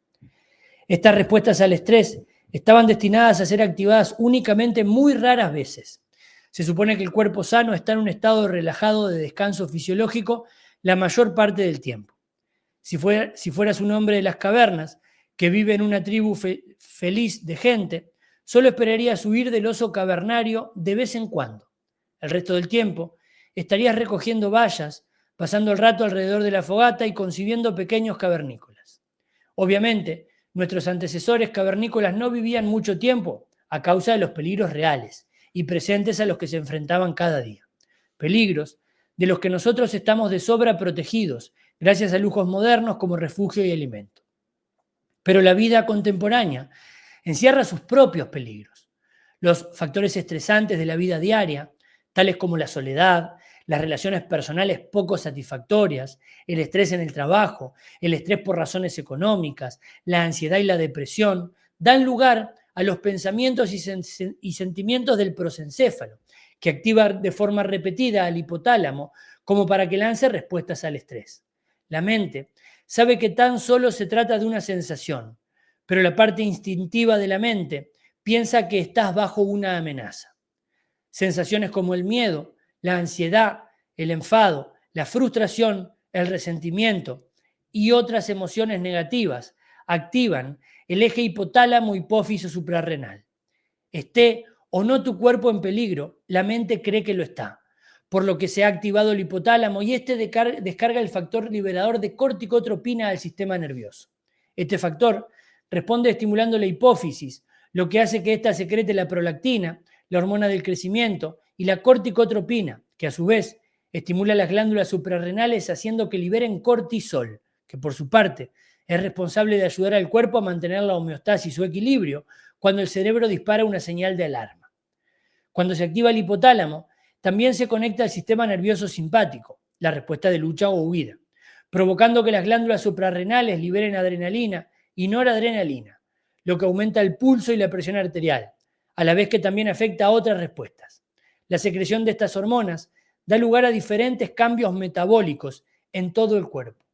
Speaker 1: Estas respuestas al estrés estaban destinadas a ser activadas únicamente muy raras veces. Se supone que el cuerpo sano está en un estado relajado de descanso fisiológico la mayor parte del tiempo. Si fueras un hombre de las cavernas que vive en una tribu feliz de gente, solo esperarías huir del oso cavernario de vez en cuando. El resto del tiempo estarías recogiendo bayas, pasando el rato alrededor de la fogata y concibiendo pequeños cavernícolas. Obviamente, nuestros antecesores cavernícolas no vivían mucho tiempo a causa de los peligros reales y presentes a los que se enfrentaban cada día. Peligros de los que nosotros estamos de sobra protegidos gracias a lujos modernos como refugio y alimento. Pero la vida contemporánea encierra sus propios peligros. Los factores estresantes de la vida diaria, tales como la soledad, las relaciones personales poco satisfactorias, el estrés en el trabajo, el estrés por razones económicas, la ansiedad y la depresión, dan lugar a los pensamientos y sentimientos del prosencéfalo, que activa de forma repetida al hipotálamo como para que lance respuestas al estrés. La mente sabe que tan solo se trata de una sensación, pero la parte instintiva de la mente piensa que estás bajo una amenaza. Sensaciones como el miedo, la ansiedad, el enfado, la frustración, el resentimiento y otras emociones negativas activan el eje hipotálamo-hipófiso suprarrenal. Esté o no tu cuerpo en peligro, la mente cree que lo está, por lo que se ha activado el hipotálamo y este descarga el factor liberador de corticotropina al sistema nervioso. Este factor responde estimulando la hipófisis, lo que hace que ésta secrete la prolactina, la hormona del crecimiento, y la corticotropina, que a su vez estimula las glándulas suprarrenales haciendo que liberen cortisol, que por su parte es responsable de ayudar al cuerpo a mantener la homeostasis o equilibrio cuando el cerebro dispara una señal de alarma. Cuando se activa el hipotálamo, también se conecta al sistema nervioso simpático, la respuesta de lucha o huida, provocando que las glándulas suprarrenales liberen adrenalina y noradrenalina, lo que aumenta el pulso y la presión arterial, a la vez que también afecta a otras respuestas. La secreción de estas hormonas da lugar a diferentes cambios metabólicos en todo el cuerpo.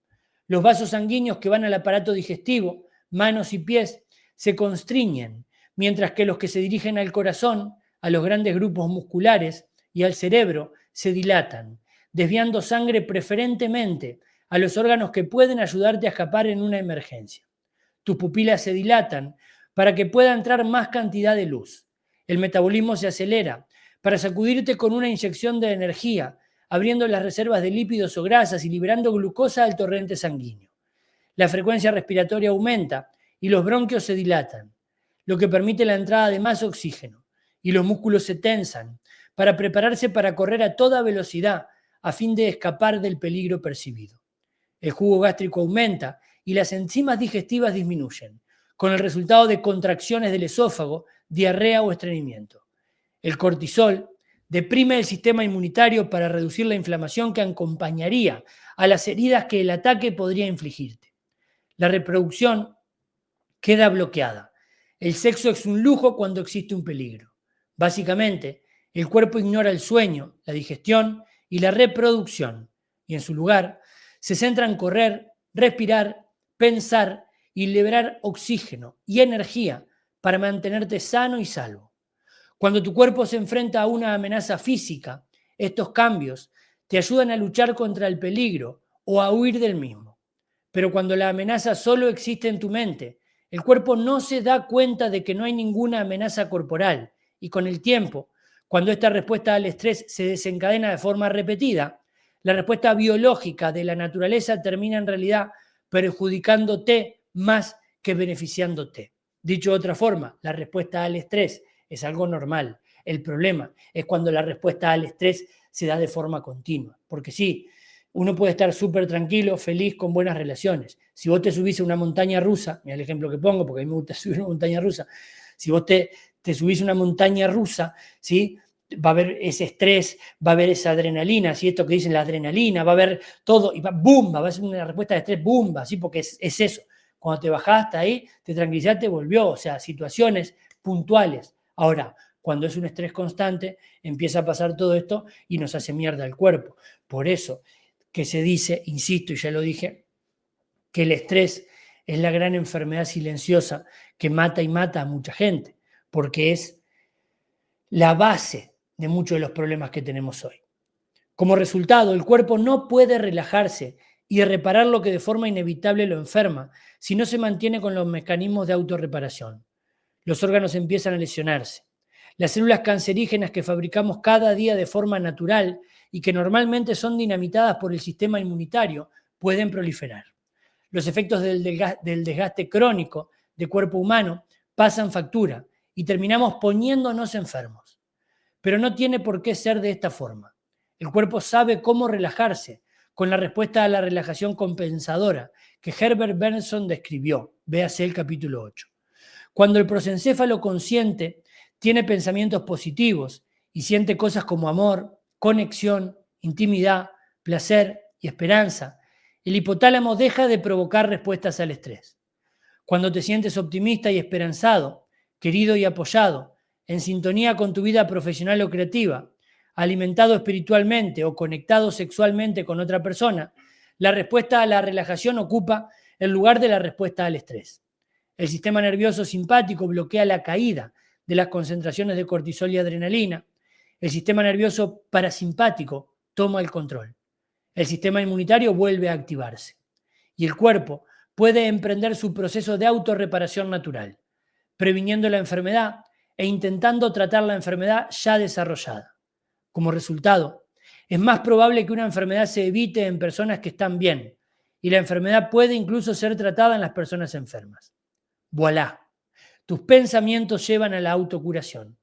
Speaker 1: Los vasos sanguíneos que van al aparato digestivo, manos y pies, se constriñen, mientras que los que se dirigen al corazón, a los grandes grupos musculares y al cerebro se dilatan, desviando sangre preferentemente a los órganos que pueden ayudarte a escapar en una emergencia. Tus pupilas se dilatan para que pueda entrar más cantidad de luz. El metabolismo se acelera para sacudirte con una inyección de energía, abriendo las reservas de lípidos o grasas y liberando glucosa al torrente sanguíneo. La frecuencia respiratoria aumenta y los bronquios se dilatan, lo que permite la entrada de más oxígeno, y los músculos se tensan para prepararse para correr a toda velocidad a fin de escapar del peligro percibido. El jugo gástrico aumenta y las enzimas digestivas disminuyen, con el resultado de contracciones del esófago, diarrea o estreñimiento. El cortisol deprime el sistema inmunitario para reducir la inflamación que acompañaría a las heridas que el ataque podría infligirte. La reproducción queda bloqueada. El sexo es un lujo cuando existe un peligro. Básicamente, el cuerpo ignora el sueño, la digestión y la reproducción, y en su lugar se centra en correr, respirar, pensar y liberar oxígeno y energía para mantenerte sano y salvo. Cuando tu cuerpo se enfrenta a una amenaza física, estos cambios te ayudan a luchar contra el peligro o a huir del mismo. Pero cuando la amenaza solo existe en tu mente, el cuerpo no se da cuenta de que no hay ninguna amenaza corporal y con el tiempo, cuando esta respuesta al estrés se desencadena de forma repetida, la respuesta biológica de la naturaleza termina en realidad perjudicándote más que beneficiándote. Dicho de otra forma, la respuesta al estrés es algo normal. El problema es cuando la respuesta al estrés se da de forma continua. Porque sí, uno puede estar súper tranquilo, feliz, con buenas relaciones. Si vos te subís a una montaña rusa, mira el ejemplo que pongo, porque a mí me gusta subir una montaña rusa, si vos te subís a una montaña rusa, ¿sí? Va a haber ese estrés, va a haber esa adrenalina, ¿sí? Esto que dicen la adrenalina, va a haber todo, y ¡bumba! Va a ser una respuesta de estrés, ¡bumba! ¿Sí? Porque es eso. Cuando te bajaste ahí, te tranquilizaste, volvió. O sea, situaciones puntuales. Ahora, cuando es un estrés constante, empieza a pasar todo esto y nos hace mierda el cuerpo. Por eso que se dice, insisto y ya lo dije, que el estrés es la gran enfermedad silenciosa que mata y mata a mucha gente, porque es la base de muchos de los problemas que tenemos hoy. Como resultado, el cuerpo no puede relajarse y reparar lo que de forma inevitable lo enferma si no se mantiene con los mecanismos de autorreparación. Los órganos empiezan a lesionarse. Las células cancerígenas que fabricamos cada día de forma natural y que normalmente son dinamitadas por el sistema inmunitario pueden proliferar. Los efectos del desgaste crónico del cuerpo humano pasan factura y terminamos poniéndonos enfermos. Pero no tiene por qué ser de esta forma. El cuerpo sabe cómo relajarse con la respuesta a la relajación compensadora que Herbert Benson describió. Véase el capítulo 8. Cuando el prosencéfalo consciente tiene pensamientos positivos y siente cosas como amor, conexión, intimidad, placer y esperanza, el hipotálamo deja de provocar respuestas al estrés. Cuando te sientes optimista y esperanzado, querido y apoyado, en sintonía con tu vida profesional o creativa, alimentado espiritualmente o conectado sexualmente con otra persona, la respuesta a la relajación ocupa el lugar de la respuesta al estrés. El sistema nervioso simpático bloquea la caída de las concentraciones de cortisol y adrenalina. El sistema nervioso parasimpático toma el control. El sistema inmunitario vuelve a activarse. Y el cuerpo puede emprender su proceso de autorreparación natural, previniendo la enfermedad e intentando tratar la enfermedad ya desarrollada. Como resultado, es más probable que una enfermedad se evite en personas que están bien, y la enfermedad puede incluso ser tratada en las personas enfermas. Voilá. Tus pensamientos llevan a la autocuración.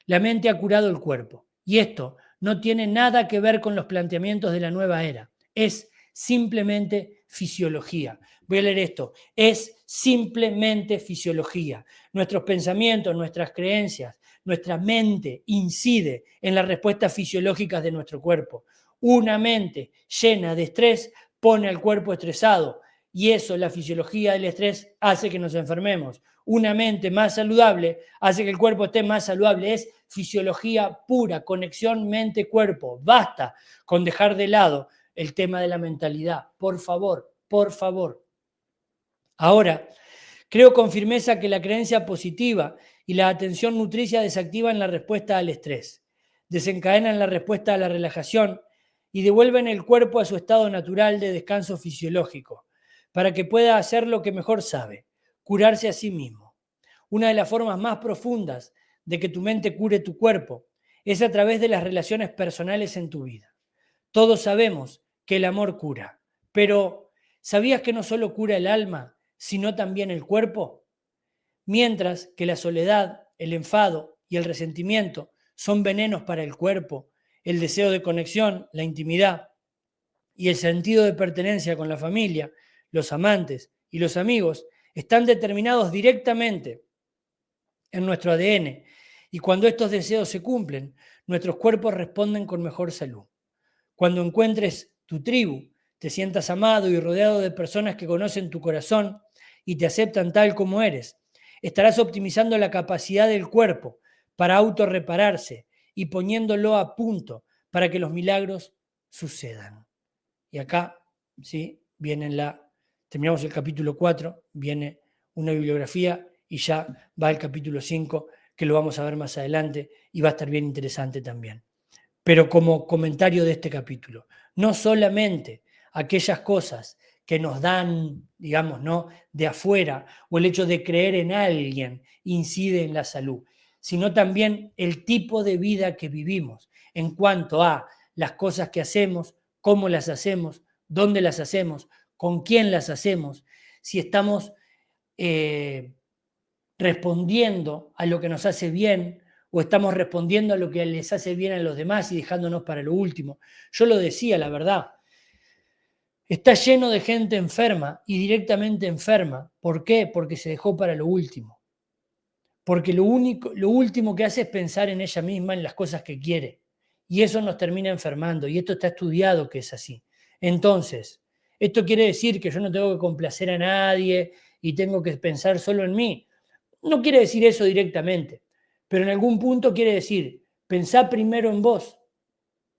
Speaker 1: La mente ha curado el cuerpo. Y esto no tiene nada que ver con los planteamientos de la nueva era. Es simplemente fisiología. Voy a leer esto. Es simplemente fisiología. Nuestros pensamientos, nuestras creencias, nuestra mente incide en las respuestas fisiológicas de nuestro cuerpo. Una mente llena de estrés pone al cuerpo estresado. Y eso, la fisiología del estrés, hace que nos enfermemos. Una mente más saludable hace que el cuerpo esté más saludable. Es fisiología pura, conexión mente-cuerpo. Basta con dejar de lado el tema de la mentalidad. Por favor, por favor. Ahora, creo con firmeza que la creencia positiva y la atención nutricia desactivan la respuesta al estrés, desencadenan la respuesta a la relajación y devuelven el cuerpo a su estado natural de descanso fisiológico, para que pueda hacer lo que mejor sabe, curarse a sí mismo. Una de las formas más profundas de que tu mente cure tu cuerpo es a través de las relaciones personales en tu vida. Todos sabemos que el amor cura, pero ¿sabías que no solo cura el alma, sino también el cuerpo? Mientras que la soledad, el enfado y el resentimiento son venenos para el cuerpo, el deseo de conexión, la intimidad y el sentido de pertenencia con la familia, los amantes y los amigos están determinados directamente en nuestro ADN, y cuando estos deseos se cumplen, nuestros cuerpos responden con mejor salud. Cuando encuentres tu tribu, te sientas amado y rodeado de personas que conocen tu corazón y te aceptan tal como eres, estarás optimizando la capacidad del cuerpo para autorrepararse y poniéndolo a punto para que los milagros sucedan. Y acá, ¿sí? Terminamos el capítulo 4, viene una bibliografía y ya va el capítulo 5, que lo vamos a ver más adelante y va a estar bien interesante también. Pero como comentario de este capítulo, no solamente aquellas cosas que nos dan, digamos, ¿no?, de afuera, o el hecho de creer en alguien incide en la salud, sino también el tipo de vida que vivimos en cuanto a las cosas que hacemos, cómo las hacemos, dónde las hacemos, con quién las hacemos, si estamos respondiendo a lo que nos hace bien o estamos respondiendo a lo que les hace bien a los demás y dejándonos para lo último. Yo lo decía, la verdad, está lleno de gente enferma y directamente enferma. ¿Por qué? Porque se dejó para lo último. Porque lo último que hace es pensar en ella misma, en las cosas que quiere. Y eso nos termina enfermando. Y esto está estudiado que es así. Entonces, esto quiere decir que yo no tengo que complacer a nadie y tengo que pensar solo en mí. No quiere decir eso directamente, pero en algún punto quiere decir, pensá primero en vos,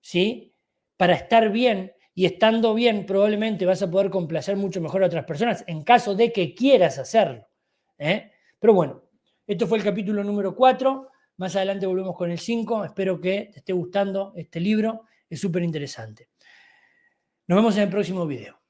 Speaker 1: ¿sí? Para estar bien, y estando bien probablemente vas a poder complacer mucho mejor a otras personas en caso de que quieras hacerlo. Pero bueno, esto fue el capítulo número 4, más adelante volvemos con el 5, espero que te esté gustando este libro, es súper interesante. Nos vemos en el próximo video.